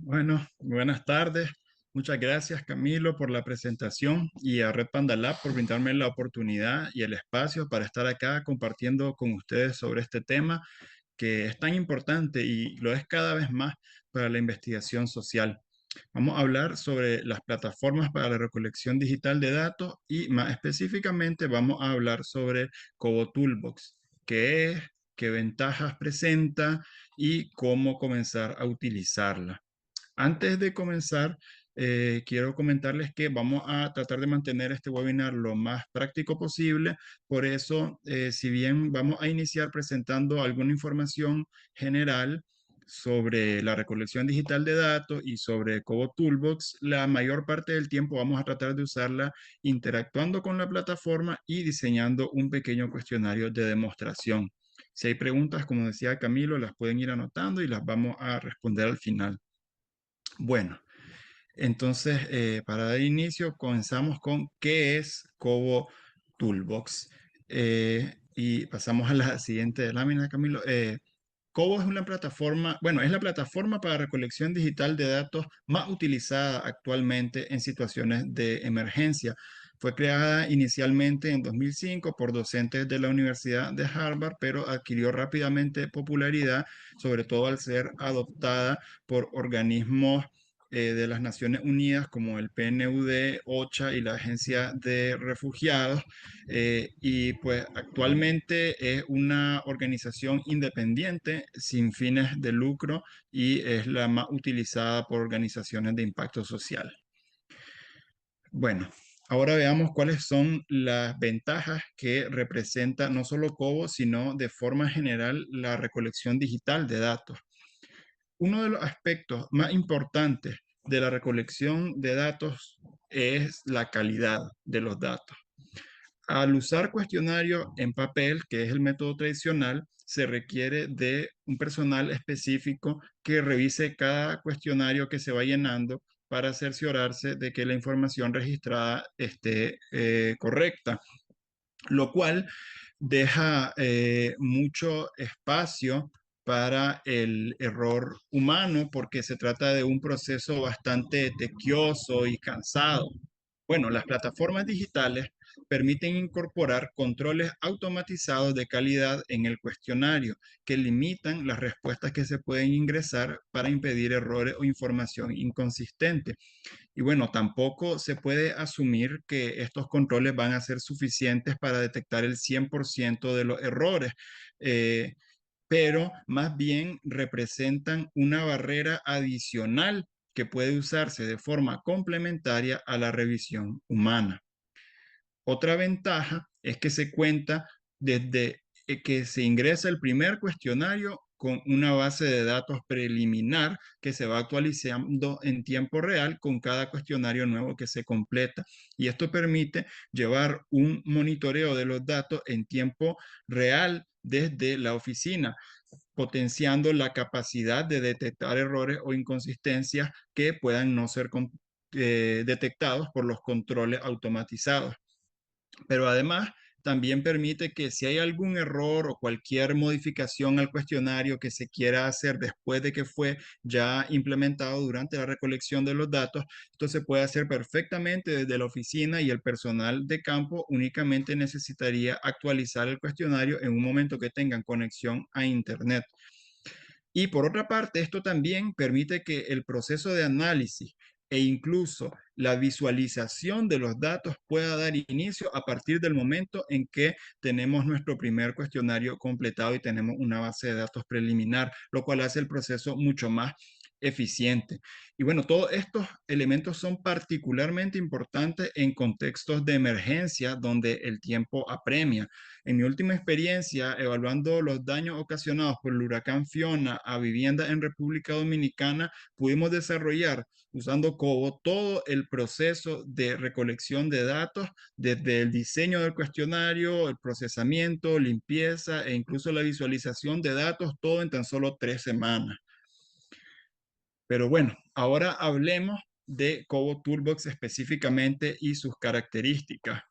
Bueno, buenas tardes. Muchas gracias, Camilo, por la presentación y a Red Panda Lab por brindarme la oportunidad y el espacio para estar acá compartiendo con ustedes sobre este tema que es tan importante y lo es cada vez más para la investigación social. Vamos a hablar sobre las plataformas para la recolección digital de datos y más específicamente vamos a hablar sobre Cobo Toolbox, qué es, qué ventajas presenta y cómo comenzar a utilizarla. Antes de comenzar, quiero comentarles que vamos a tratar de mantener este webinar lo más práctico posible. Por eso, si bien vamos a iniciar presentando alguna información general sobre la recolección digital de datos y sobre Cobo Toolbox, la mayor parte del tiempo vamos a tratar de usarla interactuando con la plataforma y diseñando un pequeño cuestionario de demostración. Si hay preguntas, como decía Camilo, las pueden ir anotando y las vamos a responder al final. Bueno, entonces, para dar inicio, comenzamos con qué es Cobo Toolbox. Y pasamos a la siguiente lámina, Camilo. Cobo es una plataforma, bueno, es la plataforma para recolección digital de datos más utilizada actualmente en situaciones de emergencia. Fue creada inicialmente en 2005 por docentes de la Universidad de Harvard, pero adquirió rápidamente popularidad, sobre todo al ser adoptada por organismos de las Naciones Unidas como el PNUD, OCHA y la Agencia de Refugiados. Y pues actualmente es una organización independiente sin fines de lucro y es la más utilizada por organizaciones de impacto social. Bueno, ahora veamos cuáles son las ventajas que representa no solo Cobo, sino de forma general la recolección digital de datos. Uno de los aspectos más importantes de la recolección de datos es la calidad de los datos. Al usar cuestionario en papel, que es el método tradicional, se requiere de un personal específico que revise cada cuestionario que se va llenando para cerciorarse de que la información registrada esté correcta, lo cual deja mucho espacio para el error humano porque se trata de un proceso bastante tequioso y cansado. Bueno, las plataformas digitales permiten incorporar controles automatizados de calidad en el cuestionario que limitan las respuestas que se pueden ingresar para impedir errores o información inconsistente. Y bueno, tampoco se puede asumir que estos controles van a ser suficientes para detectar el 100% de los errores, eh, pero más bien representan una barrera adicional que puede usarse de forma complementaria a la revisión humana. Otra ventaja es que se cuenta desde que se ingresa el primer cuestionario con una base de datos preliminar que se va actualizando en tiempo real con cada cuestionario nuevo que se completa. Y esto permite llevar un monitoreo de los datos en tiempo real desde la oficina, potenciando la capacidad de detectar errores o inconsistencias que puedan no ser detectados por los controles automatizados. Pero además también permite que si hay algún error o cualquier modificación al cuestionario que se quiera hacer después de que fue ya implementado durante la recolección de los datos, esto se puede hacer perfectamente desde la oficina y el personal de campo únicamente necesitaría actualizar el cuestionario en un momento que tengan conexión a Internet. Y por otra parte, esto también permite que el proceso de análisis e incluso la visualización de los datos pueda dar inicio a partir del momento en que tenemos nuestro primer cuestionario completado y tenemos una base de datos preliminar, lo cual hace el proceso mucho más eficiente. Y bueno, todos estos elementos son particularmente importantes en contextos de emergencia donde el tiempo apremia. En mi última experiencia, evaluando los daños ocasionados por el huracán Fiona a viviendas en República Dominicana, pudimos desarrollar, usando Cobo, todo el proceso de recolección de datos, desde el diseño del cuestionario, el procesamiento, limpieza e incluso la visualización de datos, todo en tan solo 3 semanas. Pero bueno, ahora hablemos de Cobo Toolbox específicamente y sus características.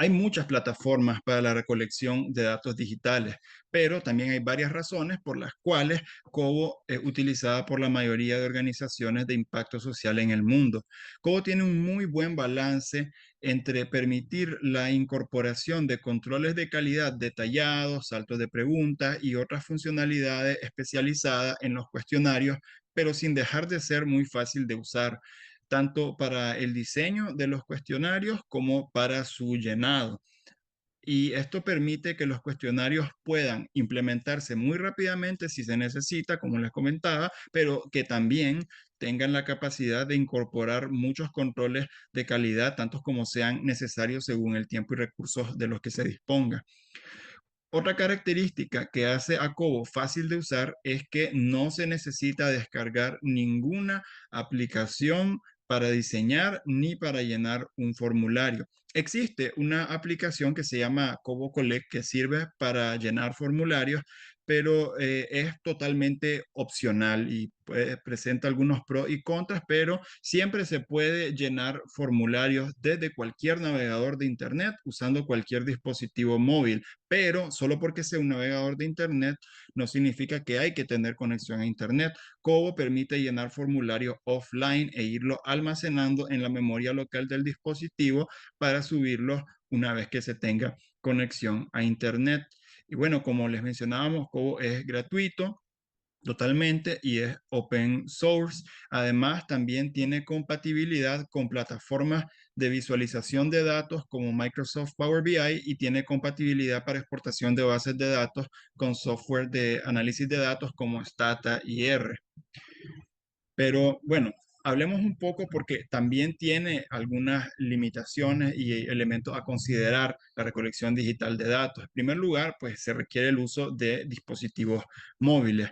Hay muchas plataformas para la recolección de datos digitales, pero también hay varias razones por las cuales Kobo es utilizada por la mayoría de organizaciones de impacto social en el mundo. Kobo tiene un muy buen balance entre permitir la incorporación de controles de calidad detallados, saltos de preguntas y otras funcionalidades especializadas en los cuestionarios, pero sin dejar de ser muy fácil de usar tanto para el diseño de los cuestionarios como para su llenado. Y esto permite que los cuestionarios puedan implementarse muy rápidamente si se necesita, como les comentaba, pero que también tengan la capacidad de incorporar muchos controles de calidad, tantos como sean necesarios según el tiempo y recursos de los que se disponga. Otra característica que hace a Kobo fácil de usar es que no se necesita descargar ninguna aplicación para diseñar ni para llenar un formulario. Existe una aplicación que se llama Kobo Collect que sirve para llenar formularios, pero es totalmente opcional y presenta algunos pros y contras, pero siempre se puede llenar formularios desde cualquier navegador de Internet usando cualquier dispositivo móvil, pero solo porque sea un navegador de Internet no significa que hay que tener conexión a Internet. Kobo permite llenar formularios offline e irlos almacenando en la memoria local del dispositivo para subirlos una vez que se tenga conexión a Internet. Y bueno, como les mencionábamos, Kobo es gratuito totalmente y es open source. Además, también tiene compatibilidad con plataformas de visualización de datos como Microsoft Power BI y tiene compatibilidad para exportación de bases de datos con software de análisis de datos como Stata y R. Pero bueno, hablemos un poco porque también tiene algunas limitaciones y elementos a considerar la recolección digital de datos. En primer lugar, pues se requiere el uso de dispositivos móviles.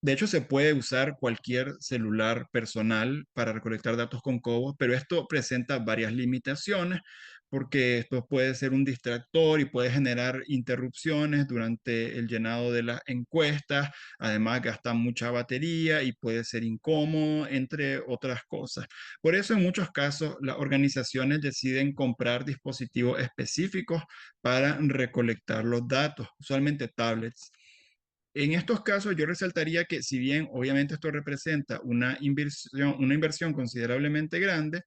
De hecho, se puede usar cualquier celular personal para recolectar datos con Kobo, pero esto presenta varias limitaciones porque esto puede ser un distractor y puede generar interrupciones durante el llenado de las encuestas. Además, gasta mucha batería y puede ser incómodo, entre otras cosas. Por eso, en muchos casos, las organizaciones deciden comprar dispositivos específicos para recolectar los datos, usualmente tablets. En estos casos, yo resaltaría que si bien obviamente esto representa una inversión considerablemente grande,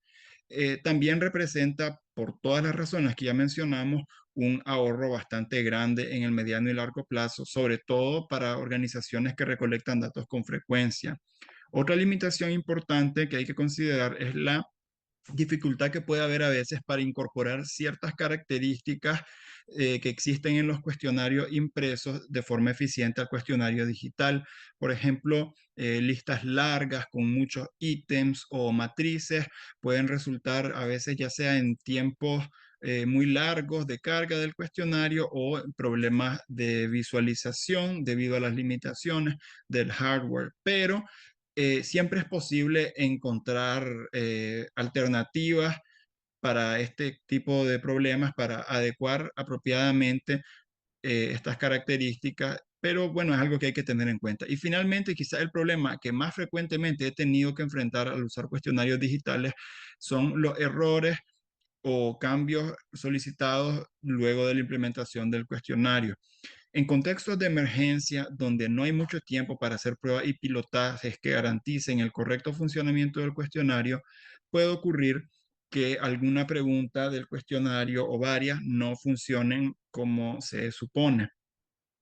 también representa, por todas las razones que ya mencionamos, un ahorro bastante grande en el mediano y largo plazo, sobre todo para organizaciones que recolectan datos con frecuencia. Otra limitación importante que hay que considerar es la dificultad que puede haber a veces para incorporar ciertas características que existen en los cuestionarios impresos de forma eficiente al cuestionario digital. Por ejemplo, listas largas con muchos ítems o matrices pueden resultar a veces ya sea en tiempos muy largos de carga del cuestionario o problemas de visualización debido a las limitaciones del hardware. Pero siempre es posible encontrar alternativas para este tipo de problemas, para adecuar apropiadamente estas características, pero bueno, es algo que hay que tener en cuenta. Y finalmente, quizá el problema que más frecuentemente he tenido que enfrentar al usar cuestionarios digitales son los errores o cambios solicitados luego de la implementación del cuestionario. En contextos de emergencia, donde no hay mucho tiempo para hacer pruebas y pilotajes que garanticen el correcto funcionamiento del cuestionario, puede ocurrir que alguna pregunta del cuestionario o varias no funcionen como se supone.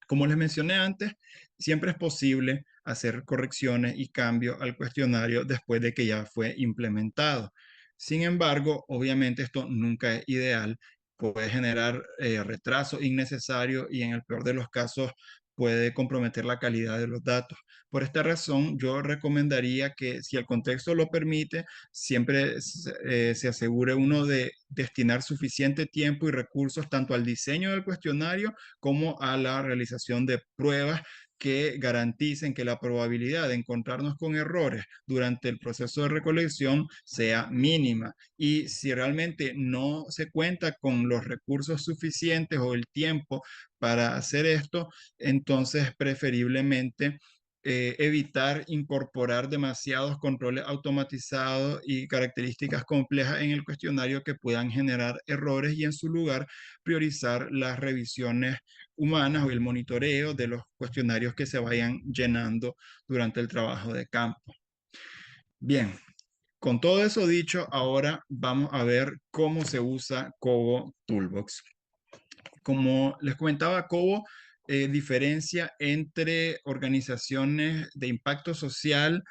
Como les mencioné antes, siempre es posible hacer correcciones y cambios al cuestionario después de que ya fue implementado. Sin embargo, obviamente esto nunca es ideal, puede generar retraso innecesario y en el peor de los casos puede comprometer la calidad de los datos. Por esta razón, yo recomendaría que si el contexto lo permite, siempre se asegure uno de destinar suficiente tiempo y recursos tanto al diseño del cuestionario como a la realización de pruebas que garanticen que la probabilidad de encontrarnos con errores durante el proceso de recolección sea mínima. Y si realmente no se cuenta con los recursos suficientes o el tiempo para hacer esto, entonces preferiblemente evitar incorporar demasiados controles automatizados y características complejas en el cuestionario que puedan generar errores y en su lugar priorizar las revisiones humanas o el monitoreo de los cuestionarios que se vayan llenando durante el trabajo de campo. Bien, con todo eso dicho, ahora vamos a ver cómo se usa Cobo Toolbox. Como les comentaba, Cobo diferencia entre organizaciones de impacto social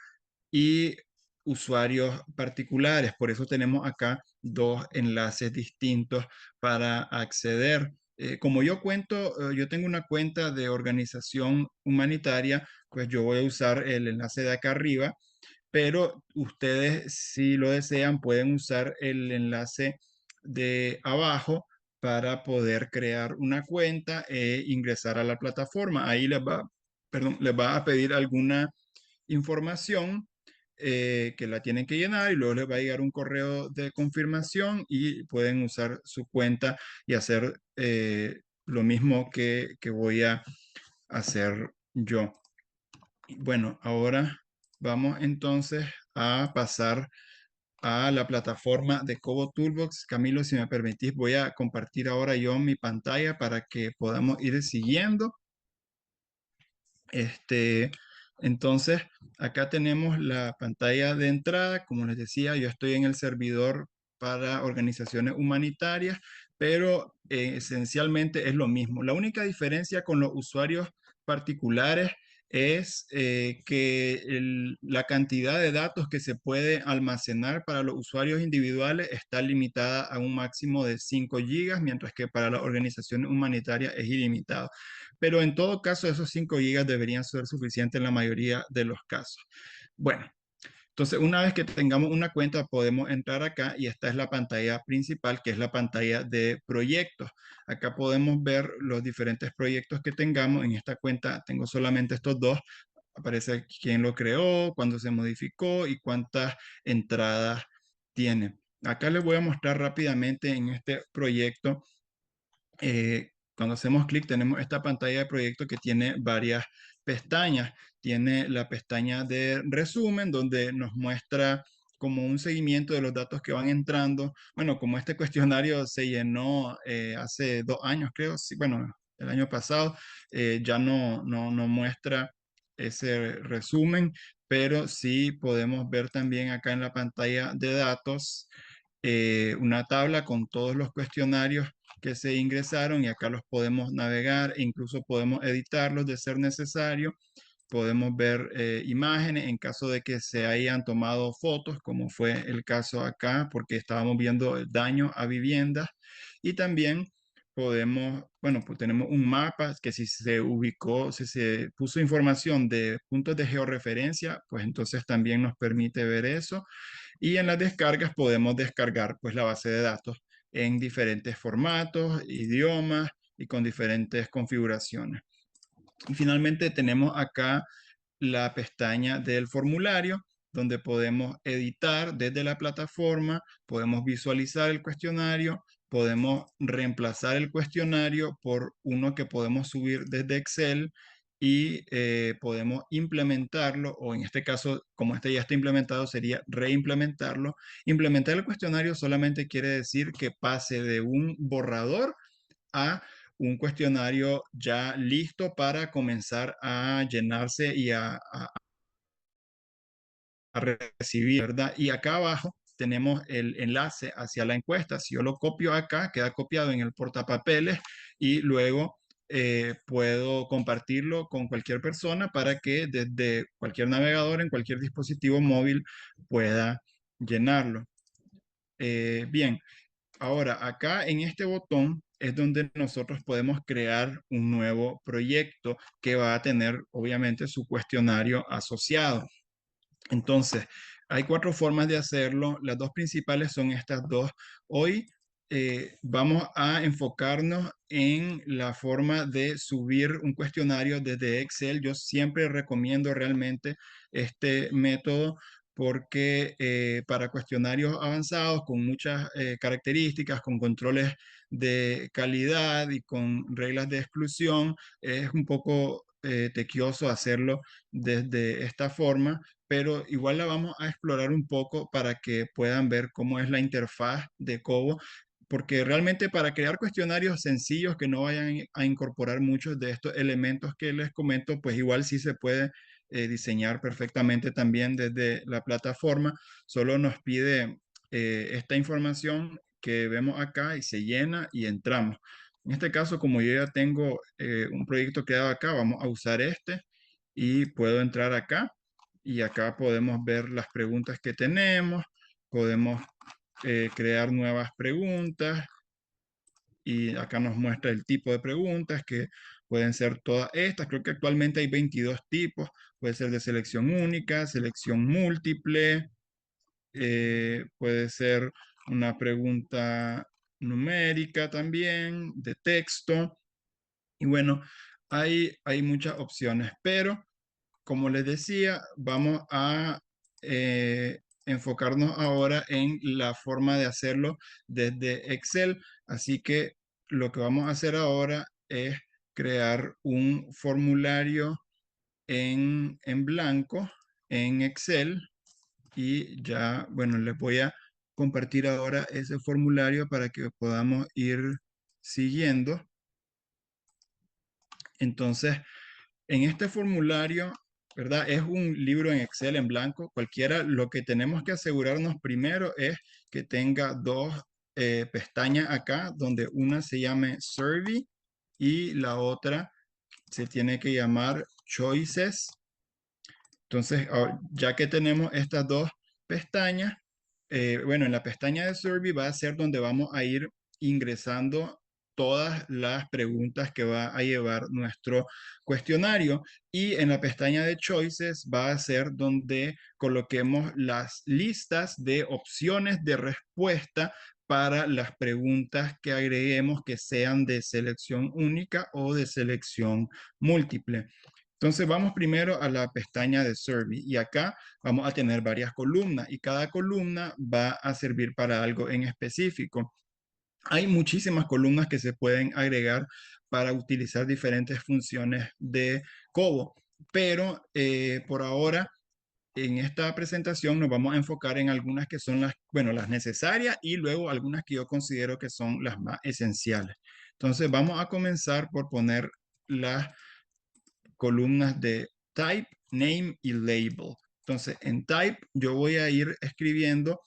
y usuarios particulares. Por eso tenemos acá dos enlaces distintos para acceder. Como yo cuento, yo tengo una cuenta de organización humanitaria, pues yo voy a usar el enlace de acá arriba, pero ustedes, si lo desean, pueden usar el enlace de abajo para poder crear una cuenta e ingresar a la plataforma. Ahí perdón, les va a pedir alguna información que la tienen que llenar y luego les va a llegar un correo de confirmación y pueden usar su cuenta y hacer lo mismo que voy a hacer yo. Bueno, ahora vamos entonces a pasar a la plataforma de Cobo Toolbox. Camilo, si me permitís, voy a compartir ahora yo mi pantalla para que podamos ir siguiendo. Este, entonces, acá tenemos la pantalla de entrada. Como les decía, yo estoy en el servidor para organizaciones humanitarias, pero esencialmente es lo mismo. La única diferencia con los usuarios particulares es que la cantidad de datos que se puede almacenar para los usuarios individuales está limitada a un máximo de 5 gigas, mientras que para las organizaciones humanitarias es ilimitado. Pero en todo caso, esos 5 gigas deberían ser suficientes en la mayoría de los casos. Bueno, entonces una vez que tengamos una cuenta, podemos entrar acá y esta es la pantalla principal, que es la pantalla de proyectos. Acá podemos ver los diferentes proyectos que tengamos. En esta cuenta tengo solamente estos dos. Aparece quién lo creó, cuándo se modificó y cuántas entradas tiene. Acá les voy a mostrar rápidamente en este proyecto cuando hacemos clic tenemos esta pantalla de proyecto que tiene varias pestañas. Tiene la pestaña de resumen donde nos muestra como un seguimiento de los datos que van entrando. Bueno, como este cuestionario se llenó hace 2 años, creo, sí, bueno, el año pasado, ya no muestra ese resumen, pero sí podemos ver también acá en la pantalla de datos una tabla con todos los cuestionarios que se ingresaron y acá los podemos navegar e incluso podemos editarlos de ser necesario. Podemos ver imágenes en caso de que se hayan tomado fotos, como fue el caso acá, porque estábamos viendo el daño a viviendas. Y también podemos, bueno, pues tenemos un mapa que si se ubicó, si se puso información de puntos de georreferencia, pues entonces también nos permite ver eso. Y en las descargas podemos descargar pues la base de datos en diferentes formatos, idiomas y con diferentes configuraciones. Y finalmente tenemos acá la pestaña del formulario, donde podemos editar desde la plataforma, podemos visualizar el cuestionario, podemos reemplazar el cuestionario por uno que podemos subir desde Excel y podemos implementarlo, o en este caso, como este ya está implementado, sería reimplementarlo. Implementar el cuestionario solamente quiere decir que pase de un borrador a un cuestionario ya listo para comenzar a llenarse y a recibir, ¿verdad? Y acá abajo tenemos el enlace hacia la encuesta. Si yo lo copio acá, queda copiado en el portapapeles y luego puedo compartirlo con cualquier persona para que desde cualquier navegador, en cualquier dispositivo móvil, pueda llenarlo. Bien, ahora acá en este botón es donde nosotros podemos crear un nuevo proyecto que va a tener obviamente su cuestionario asociado. Entonces, hay 4 formas de hacerlo. Las dos principales son estas dos. Hoy vamos a enfocarnos en la forma de subir un cuestionario desde Excel. Yo siempre recomiendo realmente este método porque para cuestionarios avanzados con muchas características, con controles de calidad y con reglas de exclusión, es un poco tequioso hacerlo desde esta forma, pero igual la vamos a explorar un poco para que puedan ver cómo es la interfaz de Cobo, porque realmente para crear cuestionarios sencillos que no vayan a incorporar muchos de estos elementos que les comento, pues igual sí se puede diseñar perfectamente también desde la plataforma. Solo nos pide esta información que vemos acá y se llena y entramos. En este caso, como yo ya tengo un proyecto creado acá, vamos a usar este y puedo entrar acá y acá podemos ver las preguntas que tenemos, podemos crear nuevas preguntas y acá nos muestra el tipo de preguntas que pueden ser todas estas. Creo que actualmente hay 22 tipos, puede ser de selección única, selección múltiple, puede ser una pregunta numérica también, de texto. Y bueno, hay muchas opciones, pero como les decía, vamos a enfocarnos ahora en la forma de hacerlo desde Excel. Así que lo que vamos a hacer ahora es crear un formulario en blanco en Excel y ya, bueno, les voy a compartir ahora ese formulario para que podamos ir siguiendo. Entonces, en este formulario, ¿verdad? Es un libro en Excel en blanco, cualquiera. Lo que tenemos que asegurarnos primero es que tenga dos pestañas acá, donde una se llame Survey y la otra se tiene que llamar Choices. Entonces, ya que tenemos estas dos pestañas, bueno, en la pestaña de Survey va a ser donde vamos a ir ingresando todas las preguntas que va a llevar nuestro cuestionario y en la pestaña de Choices va a ser donde coloquemos las listas de opciones de respuesta para las preguntas que agreguemos que sean de selección única o de selección múltiple. Entonces vamos primero a la pestaña de Survey y acá vamos a tener varias columnas y cada columna va a servir para algo en específico. Hay muchísimas columnas que se pueden agregar para utilizar diferentes funciones de Cobo, pero por ahora en esta presentación nos vamos a enfocar en algunas que son las, bueno, las necesarias y luego algunas que yo considero que son las más esenciales. Entonces vamos a comenzar por poner las columnas de type, name y label. Entonces, en type yo voy a ir escribiendo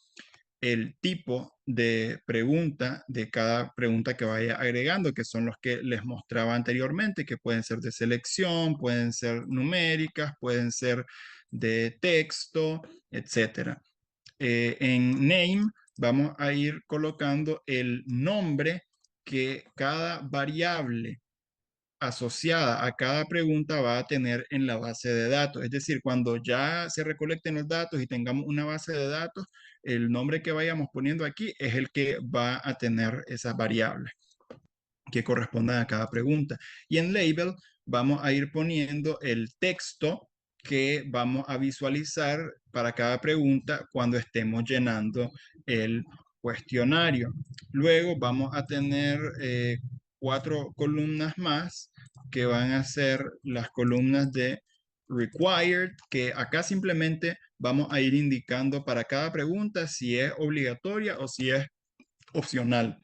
el tipo de pregunta de cada pregunta que vaya agregando, que son los que les mostraba anteriormente, que pueden ser de selección, pueden ser numéricas, pueden ser de texto, etcétera. En name vamos a ir colocando el nombre que cada variable asociada a cada pregunta va a tener en la base de datos. Es decir, cuando ya se recolecten los datos y tengamos una base de datos, el nombre que vayamos poniendo aquí es el que va a tener esas variables que correspondan a cada pregunta. Y en label vamos a ir poniendo el texto que vamos a visualizar para cada pregunta cuando estemos llenando el cuestionario. Luego vamos a tener cuatro columnas más que van a ser las columnas de required, que acá simplemente vamos a ir indicando para cada pregunta si es obligatoria o si es opcional.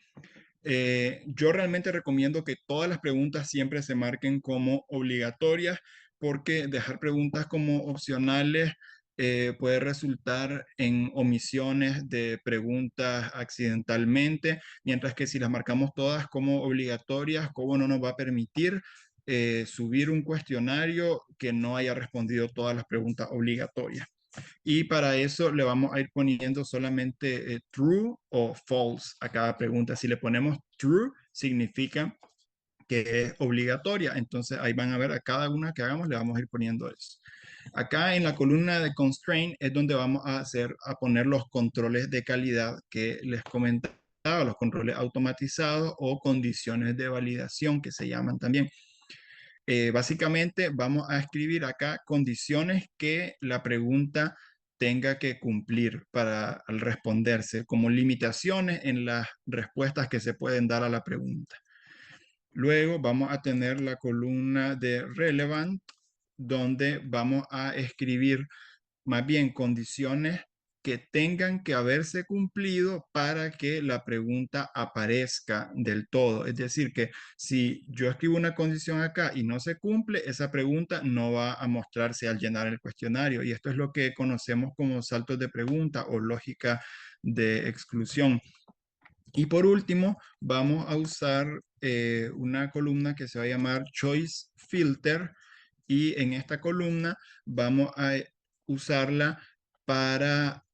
Yo realmente recomiendo que todas las preguntas siempre se marquen como obligatorias porque dejar preguntas como opcionales puede resultar en omisiones de preguntas accidentalmente, mientras que si las marcamos todas como obligatorias, ¿cómo no nos va a permitir subir un cuestionario que no haya respondido todas las preguntas obligatorias? Y para eso le vamos a ir poniendo solamente true o false a cada pregunta. Si le ponemos true, significa que es obligatoria. Entonces ahí van a ver a cada una que hagamos, le vamos a ir poniendo eso. Acá en la columna de constraint es donde vamos a poner los controles de calidad que les comentaba, los controles automatizados o condiciones de validación que se llaman también. Básicamente vamos a escribir acá condiciones que la pregunta tenga que cumplir para al responderse, como limitaciones en las respuestas que se pueden dar a la pregunta. Luego vamos a tener la columna de relevant, donde vamos a escribir más bien condiciones que tengan que haberse cumplido para que la pregunta aparezca del todo. Es decir, que si yo escribo una condición acá y no se cumple, esa pregunta no va a mostrarse al llenar el cuestionario. Y esto es lo que conocemos como saltos de pregunta o lógica de exclusión. Y por último, vamos a usar una columna que se va a llamar Choice Filter, y en esta columna vamos a usarla para,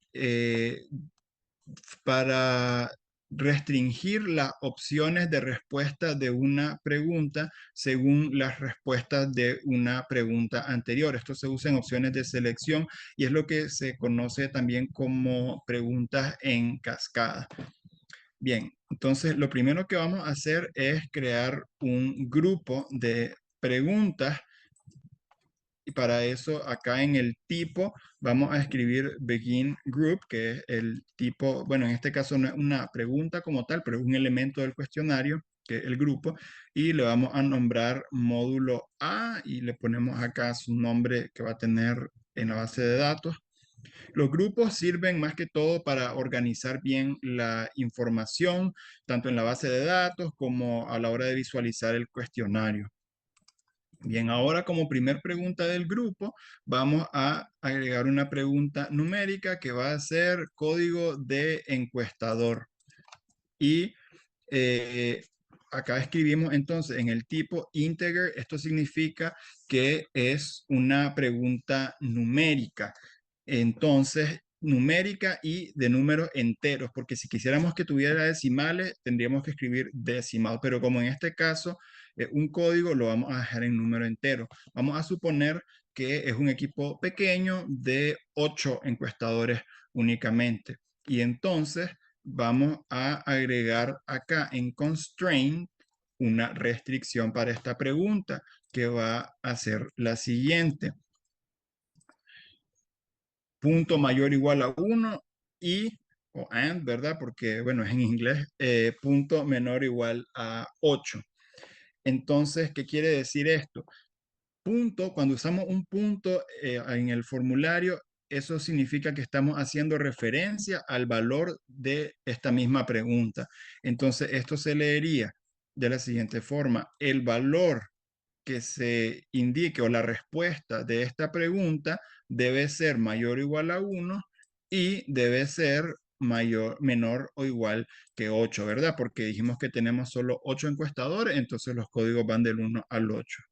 para restringir las opciones de respuesta de una pregunta según las respuestas de una pregunta anterior. Esto se usa en opciones de selección y es lo que se conoce también como preguntas en cascada. Bien, entonces lo primero que vamos a hacer es crear un grupo de preguntas y para eso acá en el tipo vamos a escribir begin group, que es el tipo, bueno, en este caso no es una pregunta como tal, pero es un elemento del cuestionario, que es el grupo, y le vamos a nombrar módulo A y le ponemos acá su nombre que va a tener en la base de datos. Los grupos sirven más que todo para organizar bien la información, tanto en la base de datos como a la hora de visualizar el cuestionario. Bien, ahora como primer pregunta del grupo, vamos a agregar una pregunta numérica que va a ser código de encuestador. Y eh, acá escribimos entonces en el tipo integer, esto significa que es una pregunta numérica. Entonces, numérica y de números enteros, porque si quisiéramos que tuviera decimales, tendríamos que escribir decimal, pero como en este caso un código lo vamos a dejar en número entero. Vamos a suponer que es un equipo pequeño de 8 encuestadores únicamente. Y entonces vamos a agregar acá en constraint una restricción para esta pregunta que va a ser la siguiente: punto mayor o igual a 1 y, o and, ¿verdad? Porque, bueno, es en inglés, punto menor o igual a 8. Entonces, ¿qué quiere decir esto? Punto, cuando usamos un punto en el formulario, eso significa que estamos haciendo referencia al valor de esta misma pregunta. Entonces, esto se leería de la siguiente forma: el valor que se indique o la respuesta de esta pregunta debe ser mayor o igual a 1 y debe ser mayor, menor o igual que 8, ¿verdad? Porque dijimos que tenemos solo 8 encuestadores, entonces los códigos van del 1 al 8.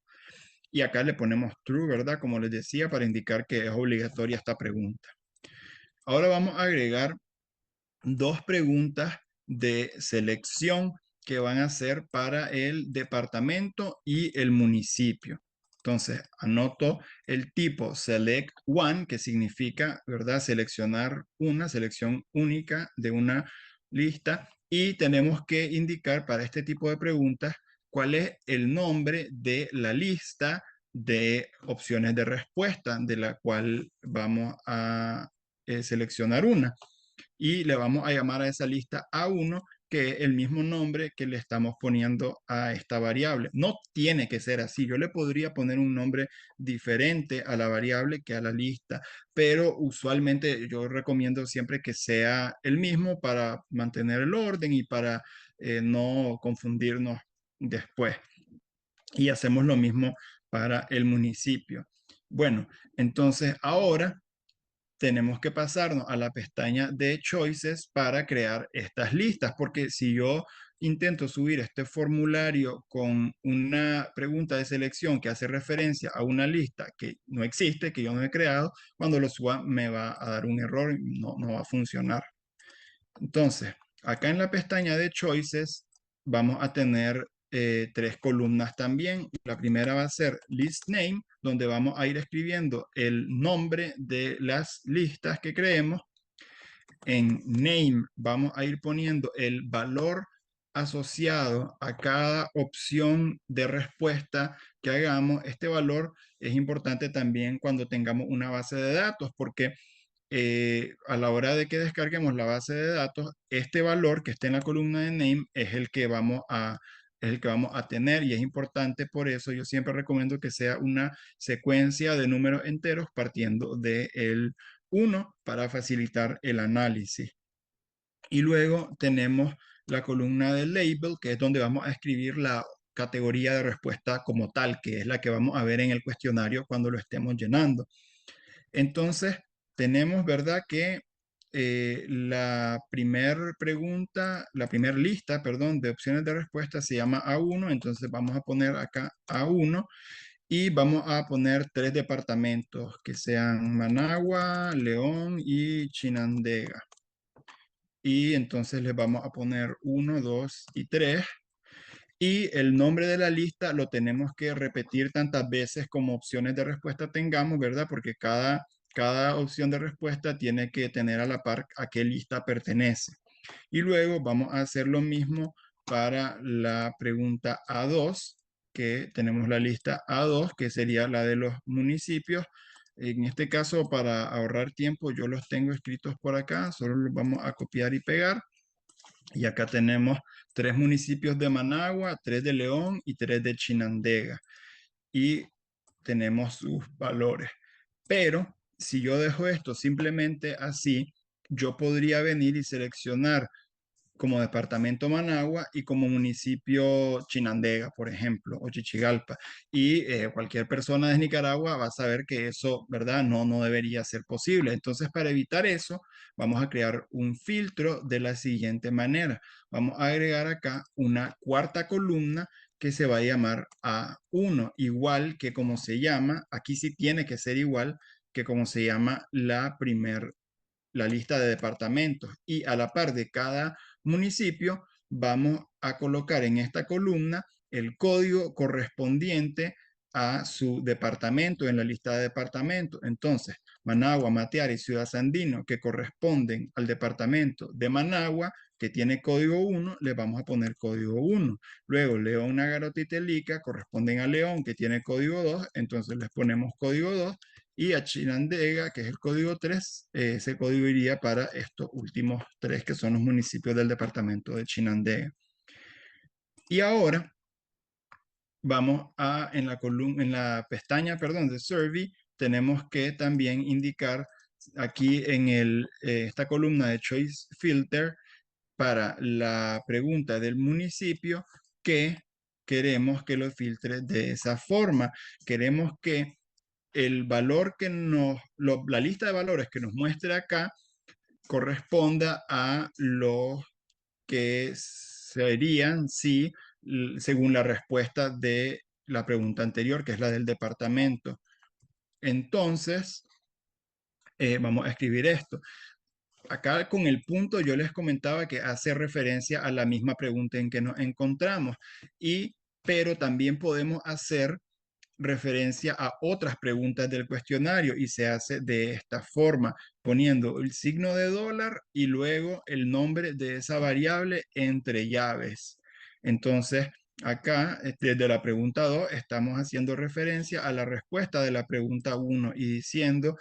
Y acá le ponemos true, ¿verdad? Como les decía, para indicar que es obligatoria esta pregunta. Ahora vamos a agregar dos preguntas de selección que van a ser para el departamento y el municipio. Entonces, anoto el tipo select one, que significa, ¿verdad? Seleccionar una selección única de una lista. Y tenemos que indicar para este tipo de preguntas cuál es el nombre de la lista de opciones de respuesta de la cual vamos a seleccionar una, y le vamos a llamar a esa lista A1, que es el mismo nombre que le estamos poniendo a esta variable. No tiene que ser así. Yo le podría poner un nombre diferente a la variable que a la lista, pero usualmente yo recomiendo siempre que sea el mismo para mantener el orden y para no confundirnos después. Y hacemos lo mismo para el municipio. Bueno, entonces ahora tenemos que pasarnos a la pestaña de Choices para crear estas listas, porque si yo intento subir este formulario con una pregunta de selección que hace referencia a una lista que no existe, que yo no he creado, cuando lo suba me va a dar un error y no va a funcionar. Entonces, acá en la pestaña de Choices vamos a tener tres columnas también. La primera va a ser List Name, donde vamos a ir escribiendo el nombre de las listas que creemos. En Name vamos a ir poniendo el valor asociado a cada opción de respuesta que hagamos. Este valor es importante también cuando tengamos una base de datos, porque a la hora de que descarguemos la base de datos, este valor que está en la columna de name es el que vamos a es el que vamos a tener y es importante por eso. Yo siempre recomiendo que sea una secuencia de números enteros partiendo del 1 para facilitar el análisis. Y luego tenemos la columna de label, que es donde vamos a escribir la categoría de respuesta como tal, que es la que vamos a ver en el cuestionario cuando lo estemos llenando. Entonces, tenemos, ¿verdad? Que la primer pregunta, la primera lista, perdón, de opciones de respuesta se llama A1, entonces vamos a poner acá A1 y vamos a poner 3 departamentos que sean Managua, León y Chinandega. Y entonces les vamos a poner 1, 2 y 3. Y el nombre de la lista lo tenemos que repetir tantas veces como opciones de respuesta tengamos, ¿verdad? Porque cada opción de respuesta tiene que tener a la par a qué lista pertenece. Y luego vamos a hacer lo mismo para la pregunta A2, que tenemos la lista A2, que sería la de los municipios. En este caso, para ahorrar tiempo, yo los tengo escritos por acá, solo los vamos a copiar y pegar. Y acá tenemos 3 municipios de Managua, 3 de León y 3 de Chinandega. Y tenemos sus valores. Pero si yo dejo esto simplemente así, yo podría venir y seleccionar como departamento Managua y como municipio Chinandega, por ejemplo, o Chichigalpa. Y cualquier persona de Nicaragua va a saber que eso, ¿verdad? No debería ser posible. Entonces, para evitar eso, vamos a crear un filtro de la siguiente manera. Vamos a agregar acá una cuarta columna que se va a llamar A1, igual que como se llama, aquí sí tiene que ser igual que como se llama la lista de departamentos y a la par de cada municipio vamos a colocar en esta columna el código correspondiente a su departamento en la lista de departamentos. Entonces, Managua, Mateare y Ciudad Sandino, que corresponden al departamento de Managua, que tiene código 1, le vamos a poner código 1. Luego, León, Nagarota y Telica corresponden a León, que tiene código 2, entonces les ponemos código 2 y a Chinandega, que es el código 3, ese código iría para estos últimos 3 que son los municipios del departamento de Chinandega. Y ahora vamos a, en la columna, en la pestaña, perdón, de Survey, tenemos que también indicar aquí en esta columna de Choice Filter para la pregunta del municipio que queremos que lo filtre de esa forma. Queremos que el valor que la lista de valores que nos muestra acá corresponda a los que serían, sí, según la respuesta de la pregunta anterior, que es la del departamento. Entonces, vamos a escribir esto. Acá con el punto yo les comentaba que hace referencia a la misma pregunta en que nos encontramos, pero también podemos hacer referencia a otras preguntas del cuestionario y se hace de esta forma, poniendo el signo de dólar y luego el nombre de esa variable entre llaves. Entonces, acá, desde la pregunta 2, estamos haciendo referencia a la respuesta de la pregunta 1 y diciendo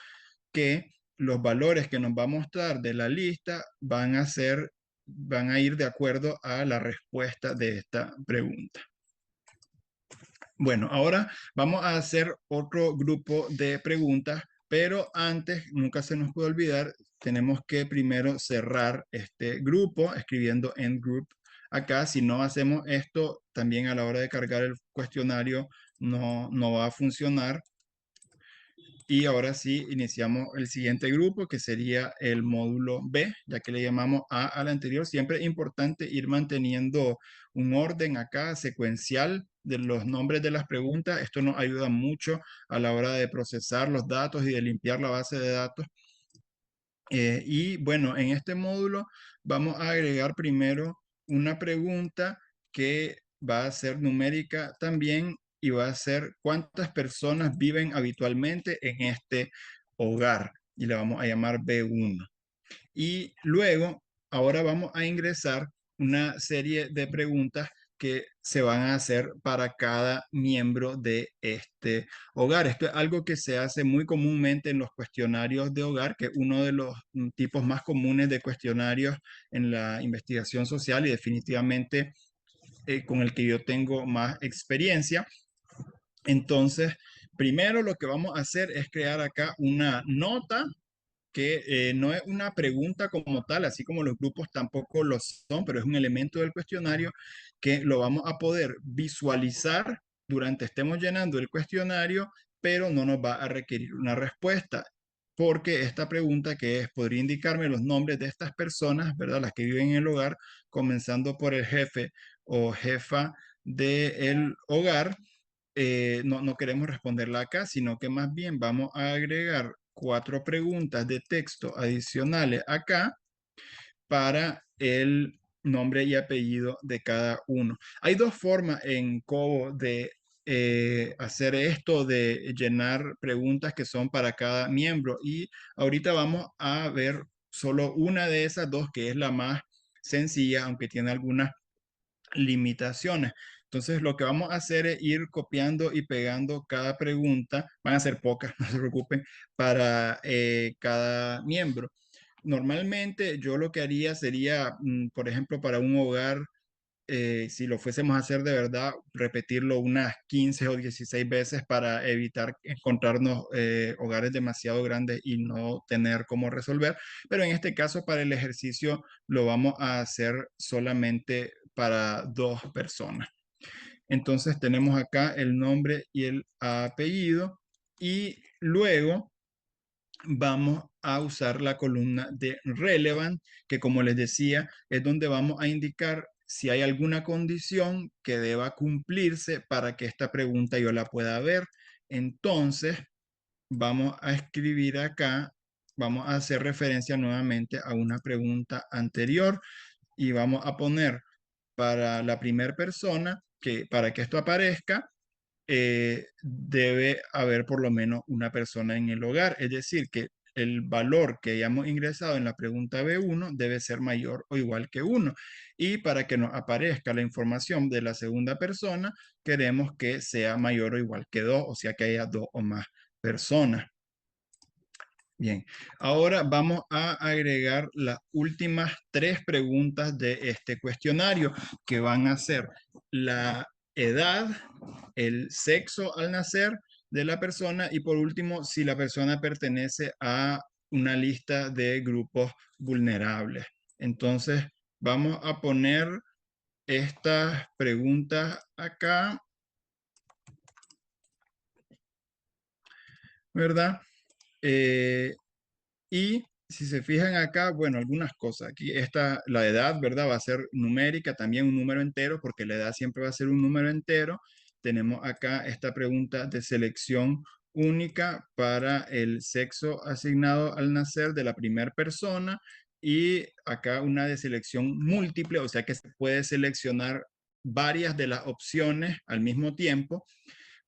que los valores que nos va a mostrar de la lista van a ir de acuerdo a la respuesta de esta pregunta. Bueno, ahora vamos a hacer otro grupo de preguntas, pero antes, nunca se nos puede olvidar, tenemos que primero cerrar este grupo escribiendo end group acá. Si no hacemos esto, también a la hora de cargar el cuestionario no va a funcionar. Y ahora sí, iniciamos el siguiente grupo, que sería el módulo B, ya que le llamamos A al anterior. Siempre es importante ir manteniendo un orden acá secuencial de los nombres de las preguntas. Esto nos ayuda mucho a la hora de procesar los datos y de limpiar la base de datos. Y bueno, en este módulo vamos a agregar primero una pregunta que va a ser numérica también y va a ser cuántas personas viven habitualmente en este hogar y le vamos a llamar B1. Y luego, ahora vamos a ingresar una serie de preguntas que se van a hacer para cada miembro de este hogar. Esto es algo que se hace muy comúnmente en los cuestionarios de hogar, que es uno de los tipos más comunes de cuestionarios en la investigación social y definitivamente con el que yo tengo más experiencia. Entonces, primero lo que vamos a hacer es crear acá una nota que no es una pregunta como tal, así como los grupos tampoco lo son, pero es un elemento del cuestionario que lo vamos a poder visualizar durante estemos llenando el cuestionario, pero no nos va a requerir una respuesta, porque esta pregunta que es, podría indicarme los nombres de estas personas, ¿verdad? Las que viven en el hogar, comenzando por el jefe o jefa del hogar. No queremos responderla acá, sino que más bien vamos a agregar 4 preguntas de texto adicionales acá para el nombre y apellido de cada uno. Hay 2 formas en Cobo de hacer esto, de llenar preguntas que son para cada miembro, y ahorita vamos a ver solo una de esas 2, que es la más sencilla, aunque tiene algunas limitaciones. Entonces, lo que vamos a hacer es ir copiando y pegando cada pregunta. Van a ser pocas, no se preocupen, para cada miembro. Normalmente yo lo que haría sería, por ejemplo, para un hogar, si lo fuésemos a hacer de verdad, repetirlo unas 15 o 16 veces para evitar encontrarnos hogares demasiado grandes y no tener cómo resolver. Pero en este caso, para el ejercicio, lo vamos a hacer solamente para 2 personas. Entonces tenemos acá el nombre y el apellido, y luego vamos a usar la columna de relevant, que como les decía, es donde vamos a indicar si hay alguna condición que deba cumplirse para que esta pregunta yo la pueda ver. Entonces, vamos a escribir acá, vamos a hacer referencia nuevamente a una pregunta anterior y vamos a poner para la primera persona que para que esto aparezca, debe haber por lo menos una persona en el hogar. Es decir, que el valor que hayamos ingresado en la pregunta B1 debe ser mayor o igual que 1. Y para que nos aparezca la información de la segunda persona, queremos que sea mayor o igual que 2, o sea que haya 2 o más personas. Bien, ahora vamos a agregar las últimas 3 preguntas de este cuestionario, que van a ser la edad, el sexo al nacer de la persona, y por último, si la persona pertenece a una lista de grupos vulnerables. Entonces, vamos a poner estas preguntas acá, ¿verdad? Eh, Y si se fijan acá, bueno, algunas cosas. Aquí está la edad, ¿verdad? Va a ser numérica, también un número entero, porque la edad siempre va a ser un número entero. Tenemos acá esta pregunta de selección única para el sexo asignado al nacer de la primera persona, y acá una de selección múltiple, o sea que se puede seleccionar varias de las opciones al mismo tiempo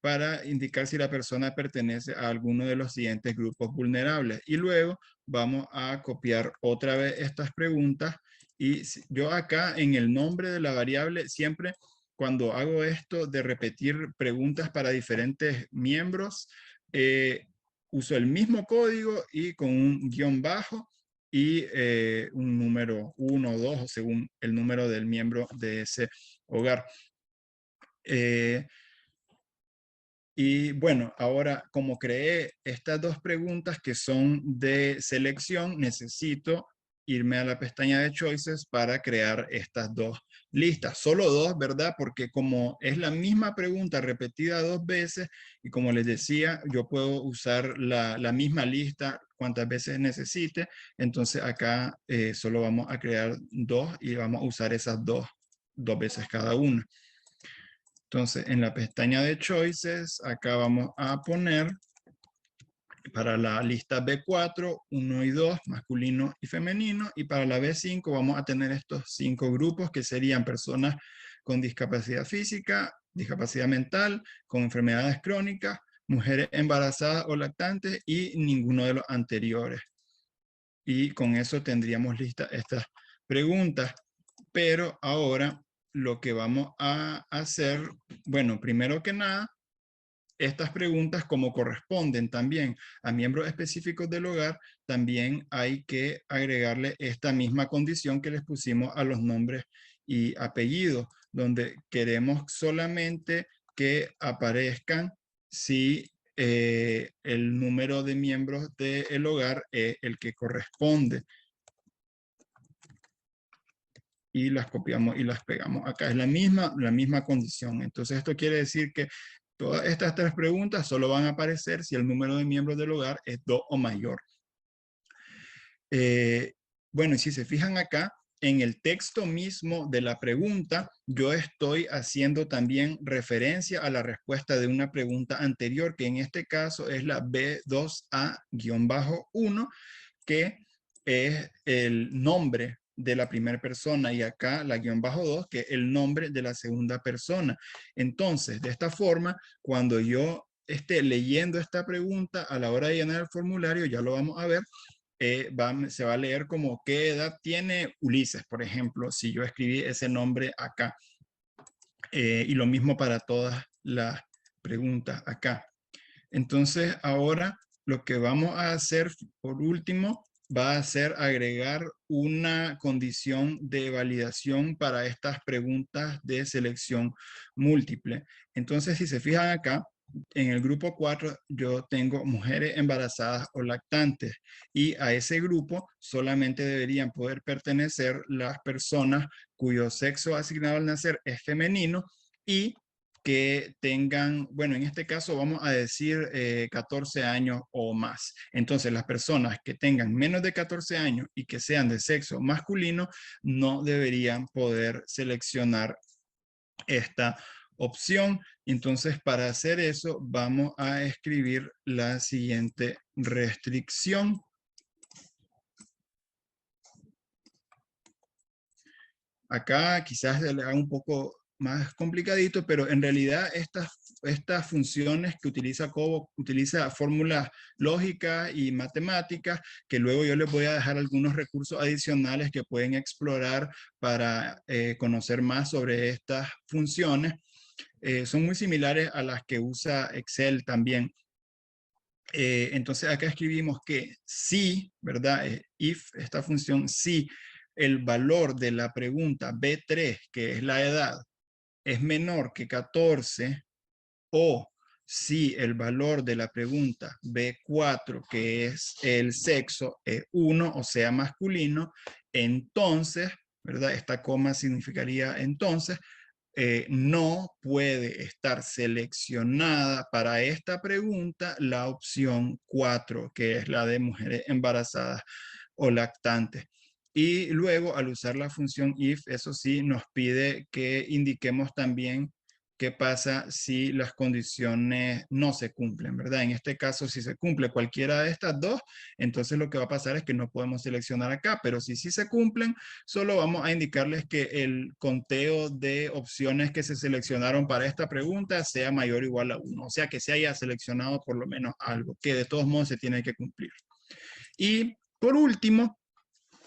para indicar si la persona pertenece a alguno de los siguientes grupos vulnerables. Y luego vamos a copiar otra vez estas preguntas, y yo acá en el nombre de la variable, siempre cuando hago esto de repetir preguntas para diferentes miembros, uso el mismo código y con un guión bajo y un número 1 o 2 según el número del miembro de ese hogar. Y bueno, ahora como creé estas 2 preguntas que son de selección, necesito irme a la pestaña de Choices para crear estas 2 listas. Solo 2, ¿verdad? Porque como es la misma pregunta repetida 2 veces, y como les decía, yo puedo usar la misma lista cuantas veces necesite. Entonces acá solo vamos a crear 2 y vamos a usar esas 2 veces cada una. Entonces, en la pestaña de Choices, acá vamos a poner para la lista B4, 1 y 2, masculino y femenino, y para la B5 vamos a tener estos 5 grupos que serían personas con discapacidad física, discapacidad mental, con enfermedades crónicas, mujeres embarazadas o lactantes y ninguno de los anteriores. Y con eso tendríamos listas estas preguntas. Pero ahora lo que vamos a hacer, bueno, primero que nada, estas preguntas como corresponden también a miembros específicos del hogar, también hay que agregarle esta misma condición que les pusimos a los nombres y apellido, donde queremos solamente que aparezcan si el número de miembros del hogar es el que corresponde. Y las copiamos y las pegamos acá. Es la misma condición. Entonces esto quiere decir que todas estas tres preguntas solo van a aparecer si el número de miembros del hogar es 2 o mayor. Bueno, y si se fijan acá, en el texto mismo de la pregunta, yo estoy haciendo también referencia a la respuesta de una pregunta anterior, que en este caso es la B2A-1, que es el nombre de la primera persona, y acá la -2, que es el nombre de la segunda persona. Entonces, de esta forma, cuando yo esté leyendo esta pregunta a la hora de llenar el formulario, ya lo vamos a ver, se va a leer como qué edad tiene Ulises, por ejemplo, si yo escribí ese nombre acá. Y lo mismo para todas las preguntas acá. Entonces, ahora lo que vamos a hacer por último va a ser agregar una condición de validación para estas preguntas de selección múltiple. Entonces, si se fijan acá, en el grupo 4 yo tengo mujeres embarazadas o lactantes, y a ese grupo solamente deberían poder pertenecer las personas cuyo sexo asignado al nacer es femenino y que tengan, bueno, en este caso vamos a decir 14 años o más. Entonces, las personas que tengan menos de 14 años y que sean de sexo masculino no deberían poder seleccionar esta opción. Entonces, para hacer eso, vamos a escribir la siguiente restricción. Acá quizás se le haga un poco más complicadito, pero en realidad estas funciones que utiliza Cobo, utiliza fórmulas lógicas y matemáticas, que luego yo les voy a dejar algunos recursos adicionales que pueden explorar para conocer más sobre estas funciones. Son muy similares a las que usa Excel también. Entonces acá escribimos que si, ¿verdad? If, esta función, si el valor de la pregunta B3, que es la edad, es menor que 14, o si el valor de la pregunta B4, que es el sexo, es 1, o sea, masculino, entonces, ¿verdad? Esta coma significaría entonces, no puede estar seleccionada para esta pregunta la opción 4, que es la de mujeres embarazadas o lactantes. Y luego, al usar la función if, eso sí, nos pide que indiquemos también qué pasa si las condiciones no se cumplen, ¿verdad? En este caso, si se cumple cualquiera de estas dos, entonces lo que va a pasar es que no podemos seleccionar acá, pero si sí se cumplen, solo vamos a indicarles que el conteo de opciones que se seleccionaron para esta pregunta sea mayor o igual a 1, o sea que se haya seleccionado por lo menos algo, que de todos modos se tiene que cumplir. Y por último,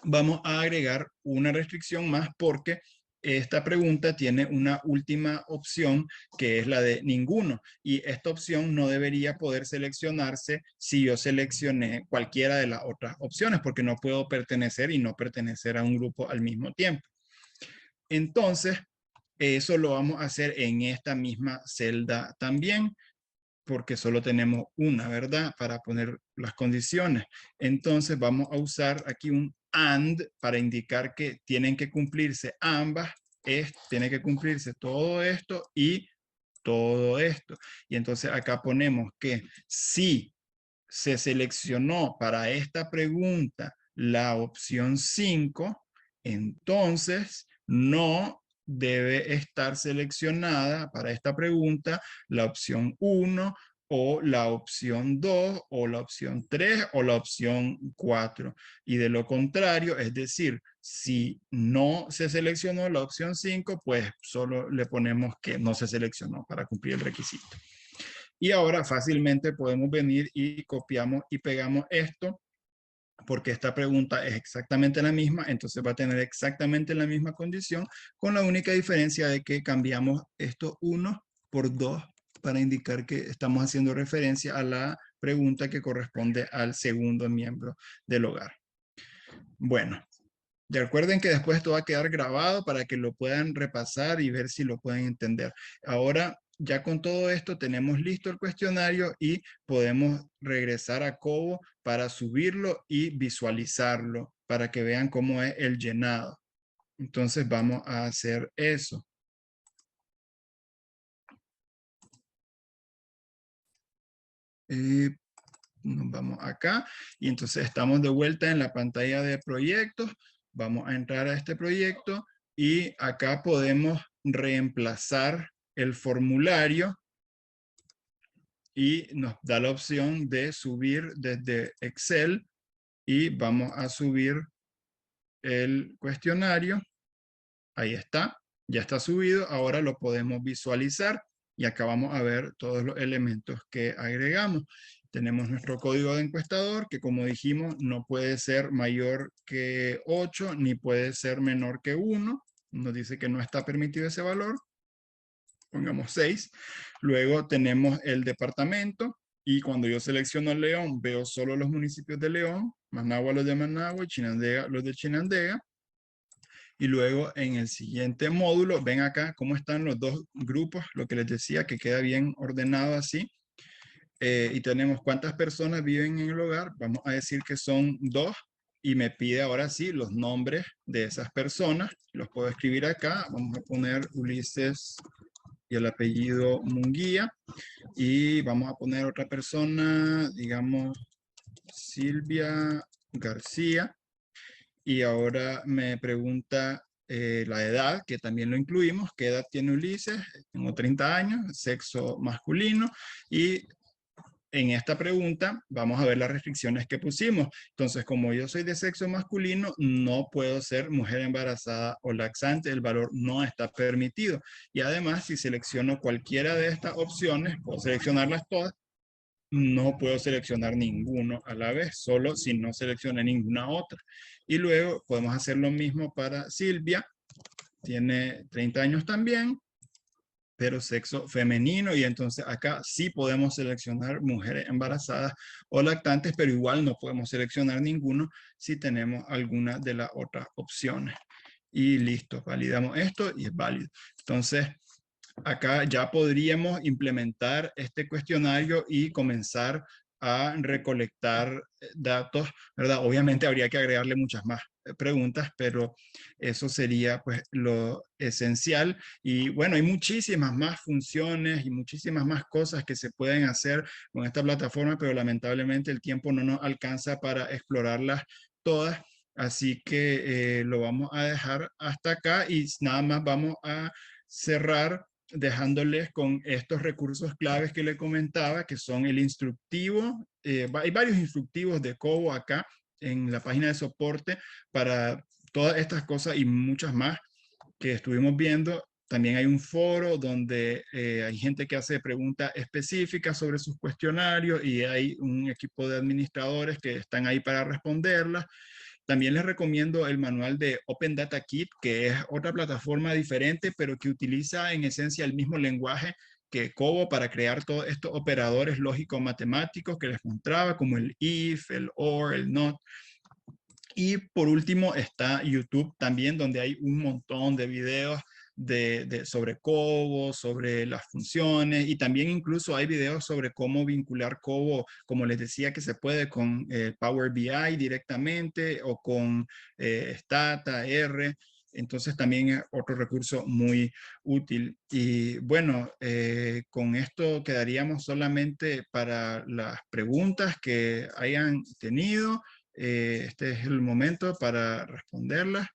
vamos a agregar una restricción más porque esta pregunta tiene una última opción que es la de ninguno, y esta opción no debería poder seleccionarse si yo seleccioné cualquiera de las otras opciones, porque no puedo pertenecer y no pertenecer a un grupo al mismo tiempo. Entonces, eso lo vamos a hacer en esta misma celda también, porque solo tenemos una, ¿verdad? Para poner las condiciones. Entonces vamos a usar aquí un AND para indicar que tienen que cumplirse ambas, tiene que cumplirse todo esto y todo esto. Y entonces acá ponemos que si se seleccionó para esta pregunta la opción 5, entonces no debe estar seleccionada para esta pregunta la opción 1 o la opción 2 o la opción 3 o la opción 4. Y de lo contrario, es decir, si no se seleccionó la opción 5, pues solo le ponemos que no se seleccionó para cumplir el requisito. Y ahora fácilmente podemos venir y copiamos y pegamos esto, porque esta pregunta es exactamente la misma, entonces va a tener exactamente la misma condición, con la única diferencia de que cambiamos estos 1 por 2 para indicar que estamos haciendo referencia a la pregunta que corresponde al segundo miembro del hogar. Bueno, Y recuerden que después esto va a quedar grabado para que lo puedan repasar y ver si lo pueden entender. Ahora, ya con todo esto, tenemos listo el cuestionario y podemos regresar a Cobo para subirlo y visualizarlo para que vean cómo es el llenado. Entonces vamos a hacer eso. Nos vamos acá y entonces estamos de vuelta en la pantalla de proyectos. Vamos a entrar a este proyecto y acá podemos reemplazar el formulario y nos da la opción de subir desde Excel y vamos a subir el cuestionario. Ahí está, ya está subido. Ahora lo podemos visualizar y acá vamos a ver todos los elementos que agregamos. Tenemos nuestro código de encuestador que, como dijimos, no puede ser mayor que 8 ni puede ser menor que 1. Nos dice que no está permitido ese valor. Pongamos 6. Luego tenemos el departamento y cuando yo selecciono León veo solo los municipios de León, Managua los de Managua y Chinandega los de Chinandega. Y luego en el siguiente módulo, ven acá cómo están los dos grupos, lo que les decía que queda bien ordenado así. Y tenemos cuántas personas viven en el hogar. Vamos a decir que son 2 y me pide ahora sí los nombres de esas personas. Los puedo escribir acá. Vamos a poner Ulises y el apellido Munguía. Y vamos a poner otra persona, digamos Silvia García. Y ahora me pregunta la edad, que también lo incluimos. ¿Qué edad tiene Ulises? Tengo 30 años, sexo masculino. Y en esta pregunta vamos a ver las restricciones que pusimos. Entonces, como yo soy de sexo masculino, no puedo ser mujer embarazada o laxante. El valor no está permitido. Y además, si selecciono cualquiera de estas opciones, puedo seleccionarlas todas, no puedo seleccionar ninguno a la vez, solo si no seleccioné ninguna otra. Y luego podemos hacer lo mismo para Silvia, tiene 30 años también, pero sexo femenino, y entonces acá sí podemos seleccionar mujeres embarazadas o lactantes, pero igual no podemos seleccionar ninguno si tenemos alguna de las otras opciones. Y listo, validamos esto y es válido. Entonces, acá ya podríamos implementar este cuestionario y comenzar a recolectar datos, ¿verdad? Obviamente habría que agregarle muchas más preguntas, pero eso sería pues lo esencial. Y bueno, hay muchísimas más funciones y muchísimas más cosas que se pueden hacer con esta plataforma, pero lamentablemente el tiempo no nos alcanza para explorarlas todas. Así que lo vamos a dejar hasta acá y nada más vamos a cerrar dejándoles con estos recursos claves que le comentaba, que son el instructivo. Hay varios instructivos de Cobo acá en la página de soporte para todas estas cosas y muchas más que estuvimos viendo. También hay un foro donde hay gente que hace preguntas específicas sobre sus cuestionarios y hay un equipo de administradores que están ahí para responderlas. También les recomiendo el manual de Open Data Kit, que es otra plataforma diferente, pero que utiliza en esencia el mismo lenguaje que Cobo para crear todos estos operadores lógico-matemáticos que les mostraba, como el if, el or, el not. Y por último está YouTube también, donde hay un montón de videos sobre Cobo, sobre las funciones, y también incluso hay videos sobre cómo vincular Cobo, como les decía, que se puede con Power BI directamente o con Stata, R. Entonces también es otro recurso muy útil. Y bueno, con esto quedaríamos solamente para las preguntas que hayan tenido. Este es el momento para responderlas.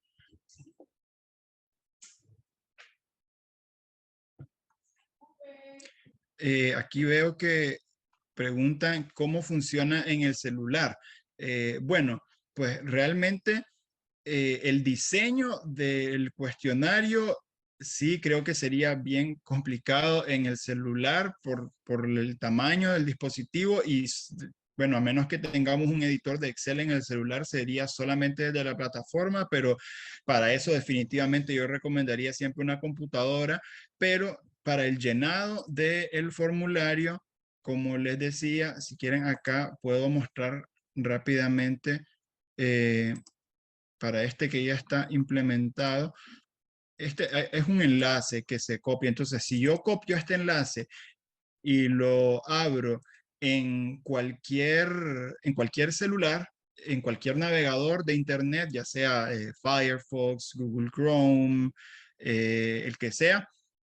Aquí veo que preguntan cómo funciona en el celular. Bueno, pues realmente el diseño del cuestionario sí creo que sería bien complicado en el celular por el tamaño del dispositivo y bueno, a menos que tengamos un editor de Excel en el celular, sería solamente desde la plataforma, pero para eso definitivamente yo recomendaría siempre una computadora, pero para el llenado del formulario, como les decía, si quieren acá puedo mostrar rápidamente para este que ya está implementado, es un enlace que se copia. Entonces, si yo copio este enlace y lo abro en cualquier celular, en cualquier navegador de Internet, ya sea Firefox, Google Chrome, el que sea,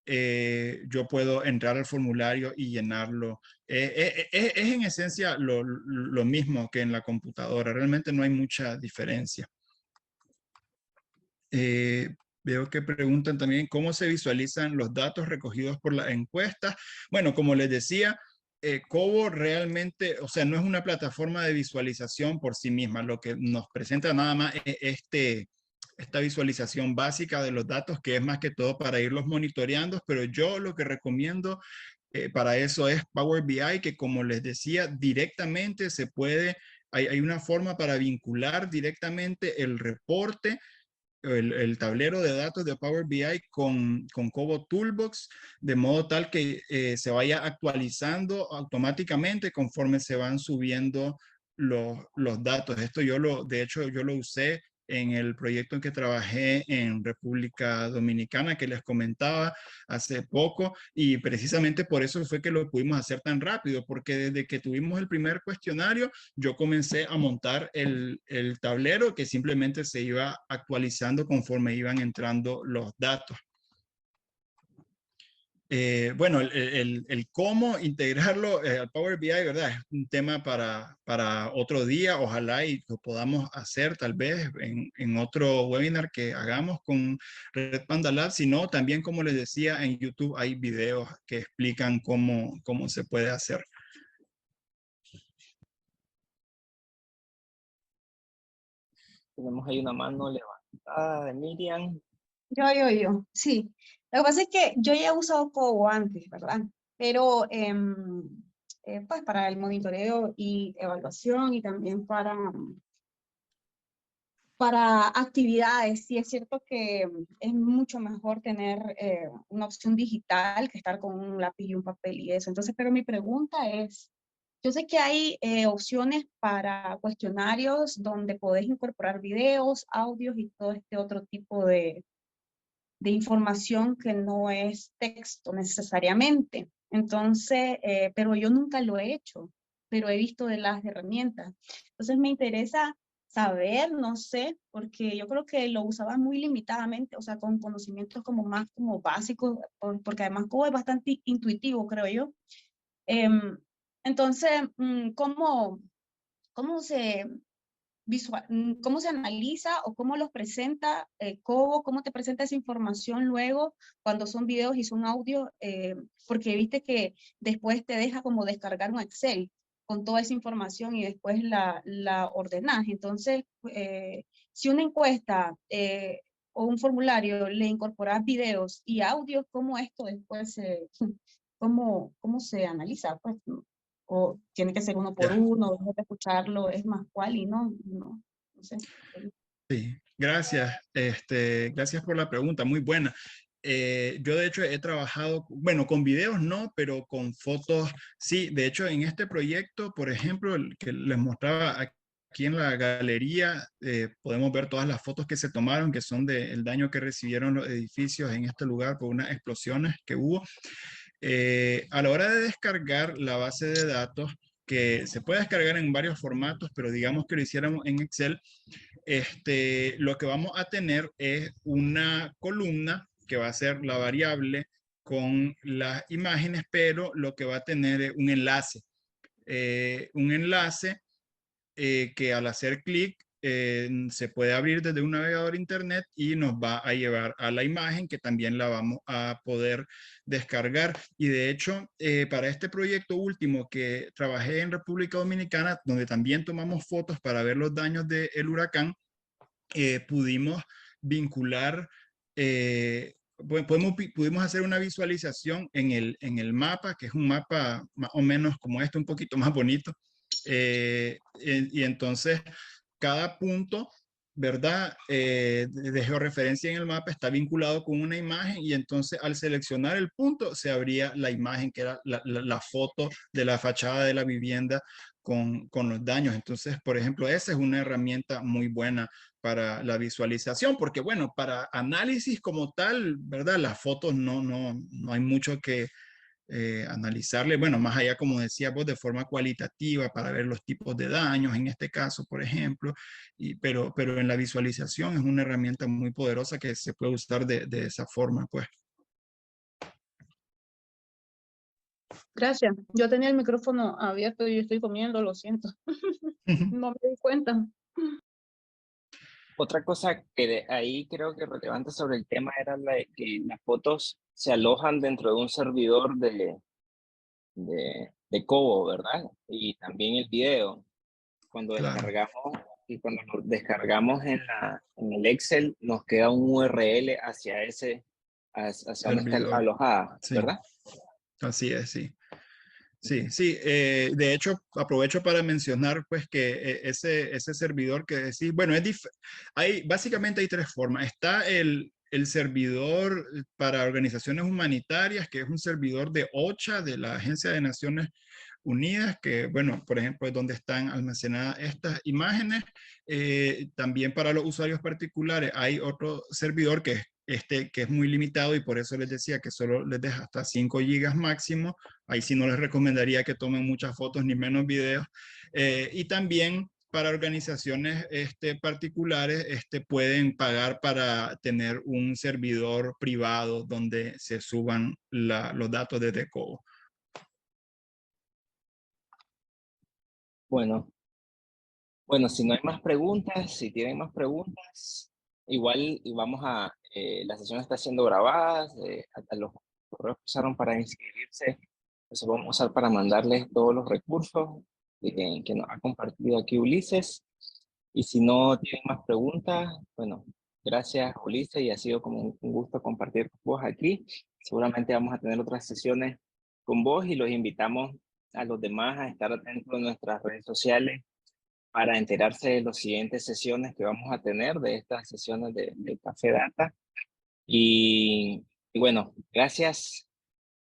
yo puedo entrar al formulario y llenarlo. Es en esencia lo mismo que en la computadora. Realmente no hay mucha diferencia. Eh, Veo que preguntan también cómo se visualizan los datos recogidos por la encuesta. Bueno, como les decía, Cobo realmente, o sea, no es una plataforma de visualización por sí misma. Lo que nos presenta nada más es esta visualización básica de los datos, que es más que todo para irlos monitoreando, pero yo lo que recomiendo para eso es Power BI, que como les decía, directamente se puede, hay una forma para vincular directamente el reporte, el tablero de datos de Power BI con Cobo Toolbox, de modo tal que se vaya actualizando automáticamente conforme se van subiendo los datos. De hecho, yo lo usé en el proyecto en que trabajé en República Dominicana, que les comentaba hace poco, y precisamente por eso fue que lo pudimos hacer tan rápido, porque desde que tuvimos el primer cuestionario, yo comencé a montar el tablero que simplemente se iba actualizando conforme iban entrando los datos. Bueno, el cómo integrarlo al Power BI, ¿verdad? Es un tema para otro día, ojalá y lo podamos hacer tal vez en otro webinar que hagamos con Red Panda Lab. Si no, también como les decía, en YouTube hay videos que explican cómo se puede hacer. Tenemos ahí una mano levantada de Miriam. Sí. Lo que pasa es que yo ya he usado Cobo antes, ¿verdad? Pero pues para el monitoreo y evaluación y también para actividades, sí es cierto que es mucho mejor tener una opción digital que estar con un lápiz y un papel y eso. Entonces, pero mi pregunta es, yo sé que hay opciones para cuestionarios donde podés incorporar videos, audios y todo este otro tipo de información que no es texto necesariamente. Entonces, pero yo nunca lo he hecho, pero he visto de las herramientas. Entonces me interesa saber, no sé, porque yo creo que lo usaba muy limitadamente, o sea, con conocimientos como más como básicos, porque además como es bastante intuitivo, creo yo. Em, entonces, ¿cómo se cómo se analiza o cómo los presenta Cobo, cómo te presenta esa información luego cuando son videos y son audios, porque viste que después te deja como descargar un Excel con toda esa información y después la ordenás. Entonces, si una encuesta o un formulario le incorporas videos y audios, ¿cómo esto después cómo se analiza? Pues, o tiene que ser uno por Ya. uno, dejar de escucharlo, es más cual y no sé. Sí, gracias. Gracias por la pregunta, muy buena. Yo de hecho he trabajado, bueno, con videos no, pero con fotos sí. De hecho, en este proyecto, por ejemplo, el que les mostraba aquí en la galería, podemos ver todas las fotos que se tomaron, que son del daño que recibieron los edificios en este lugar por unas explosiones que hubo. A la hora de descargar la base de datos, que se puede descargar en varios formatos, pero digamos que lo hiciéramos en Excel, lo que vamos a tener es una columna que va a ser la variable con las imágenes, pero lo que va a tener es un enlace que al hacer clic se puede abrir desde un navegador internet y nos va a llevar a la imagen que también la vamos a poder descargar. Y de hecho, para este proyecto último que trabajé en República Dominicana, donde también tomamos fotos para ver los daños del huracán, pudimos vincular, pudimos hacer una visualización en el mapa, que es un mapa más o menos como este, un poquito más bonito. Y entonces cada punto, ¿verdad? De georreferencia en el mapa está vinculado con una imagen y entonces al seleccionar el punto se abría la imagen que era la foto de la fachada de la vivienda con los daños. Entonces, por ejemplo, esa es una herramienta muy buena para la visualización, porque bueno, para análisis como tal, ¿verdad? Las fotos no hay mucho que analizarle, bueno, más allá, como decías vos, de forma cualitativa para ver los tipos de daños, en este caso, por ejemplo, pero en la visualización es una herramienta muy poderosa que se puede usar de esa forma, pues. Gracias. Yo tenía el micrófono abierto y estoy comiendo, lo siento. No me di cuenta. Otra cosa que de ahí creo que relevante sobre el tema era la de que las fotos se alojan dentro de un servidor de Kobo, ¿verdad? Y también el video. Cuando Claro, descargamos y cuando lo descargamos en el Excel, nos queda un URL hacia donde está servidor, alojada, sí, ¿verdad? así es, sí. Sí, sí. De hecho, aprovecho para mencionar pues que ese servidor que decís, bueno, básicamente hay tres formas. Está el servidor para organizaciones humanitarias, que es un servidor de OCHA, de la Agencia de Naciones Unidas, que, bueno, por ejemplo, es donde están almacenadas estas imágenes. También para los usuarios particulares hay otro servidor que es muy limitado y por eso les decía que solo les deja hasta 5 gigas máximo. Ahí sí no les recomendaría que tomen muchas fotos ni menos videos. Y también para organizaciones particulares pueden pagar para tener un servidor privado donde se suban los datos de Decovo. Bueno, si no hay más preguntas, si tienen más preguntas, igual y la sesión está siendo grabada, a los correos que usaron para inscribirse, los vamos a usar para mandarles todos los recursos que nos ha compartido aquí Ulises. Y si no tienen más preguntas, bueno, gracias Ulises y ha sido como un gusto compartir con vos aquí. Seguramente vamos a tener otras sesiones con vos y los invitamos a los demás a estar atentos en nuestras redes sociales para enterarse de las siguientes sesiones que vamos a tener, de estas sesiones de Café Data. Y bueno, gracias